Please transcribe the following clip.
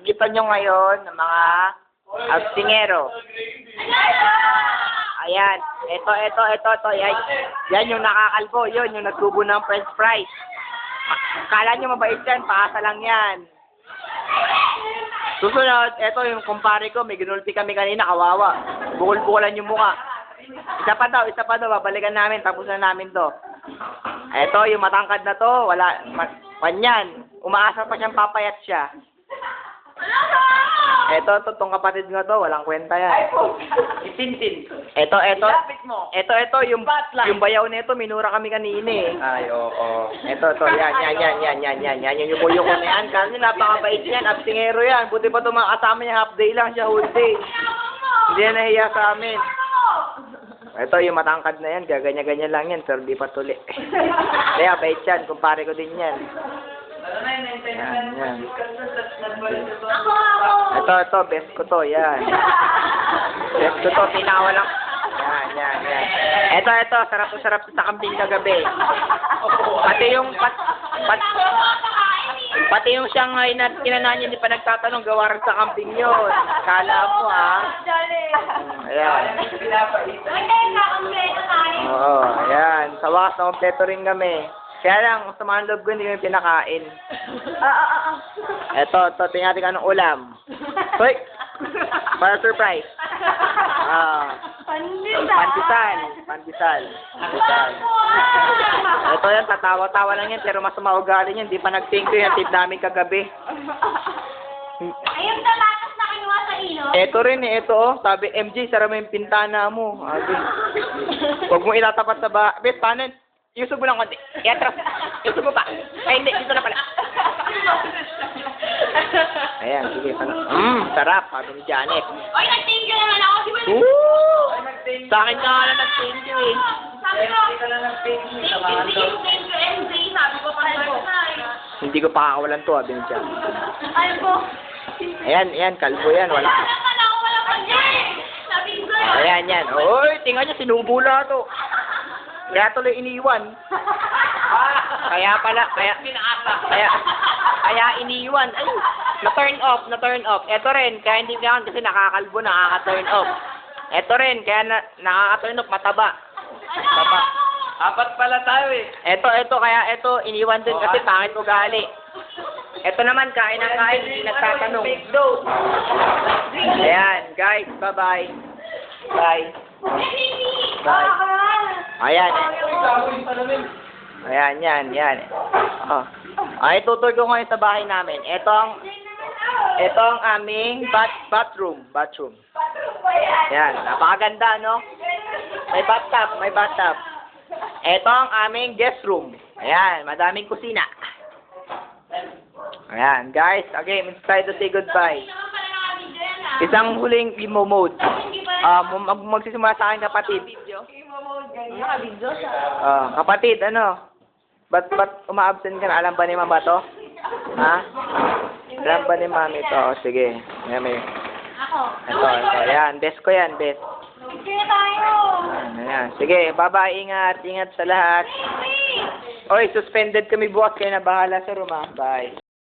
makikita nyo ngayon ng mga abstingero. Ayan. Ito. Yan yung nakakalbo. Yun, yung nagtubo ng french fries. Kala nyo mabait yan, paasa lang yan. Susunod, ito yung kumpare ko, may ginulpi kami kanina, kawawa. Bukol-bukulan yung mukha. Isa pa daw, babalikan namin, tapos na namin to. Ito, yung matangkad na to, wala, panyan. Umaasa pa siyang papayat siya. Ito, tong kapatid nga to, walang kwenta yan. Itintin. Ito, Ilapit mo. yung bayaw nito, minura kami kanina eh. Ay, oo. Ito, yan, yung yuko-yuko na yan. Kasi napakabait yan, abstingero yan. Buti pa itong mga kasama niya, half day lang siya, whole day. Hindi na nahiya sa amin. Ito, yung matangkad na yan, gaganya-ganyan lang yan, pero di pa tuli. Kaya, bait yan, kumpare ko din yan. Yan. Ito, best ko to, yan. Best ko to, tinawa lang. Yan. Ito, sarap sa kambing kagabi. Pati yung Shanghai na kinanahan niya, hindi pa nagtatanong, gawaran sa kambing yun. Kala mo, ha? Ayan. Oo, ayan. Sa wakas na kompleto rin kami. Kaya lang, sa mga loob ko, hindi kami pinakain. Ito, tingnan natin anong ulam. Hoy! Para surprise. Pandesal. Ito yan, tatawa-tawa lang yan, pero mas maugali niyan. Hindi pa nag-thank you yung tip namin kagabi. Ayun, tamatas na kinuha sa ilo. Ito rin ito oh. Sabi, MJ, sara mo yung pintana mo. Huwag mo itatapat sa bahay. Bet, paano? Yusog mo lang konti. Iatras. Yusog mo pa. Ay, hindi. Dito na pala. Ayan, sige. Sarap. Sabi ni Janet. Oy, nag-thank you naman ako. Di ba? Sa akin ka nga lang nag-thank you eh. Sabi ko, thank you, MJ. Sabi ko, Hindi ko pakakawalan to, sabi ni Janet. Ay po. Ayan, kalbo yan. Wala. Wala pa dyan. Sabi ko sa'yo. Ayan. Oy, tingnan niya, sinubula to. Kaya tuloy iniwan. Kaya iniwan. Ay, na-turn off. Ito rin, kaya hindi ganyan kasi nakakalbo, nakaka-turn off. Ito rin, kaya nakaka-turn off, mataba. Apat pala tayo eh. Ito, iniwan din kasi pangit ugali. Ito naman, kain ng kain, hindi nagtatanong. Ayan, guys, bye-bye. Bye. Ayan. Yan. Oh. Ay, tutur ko ngayon sa bahay namin. Ito ang aming bathroom. Yan, napakaganda, no? May bathtub. Ito ang aming guest room. Ayan, madaming kusina. Ayan, guys, again, it's time to say goodbye. Isang huling emo mode. Magsisimula sa akin, kapatid. Kapatid, ano? Ba't uma-absent ka na? Alam ba ni Mama to? Ha? Alam ba ni Mami to? O, sige. Ito. Yan, best ko yan, best. Sige tayo. Ayan. Sige, bye-bye. Ingat sa lahat. Oy, suspended kami bukas. Kaya na bahala sa room, ha? Bye.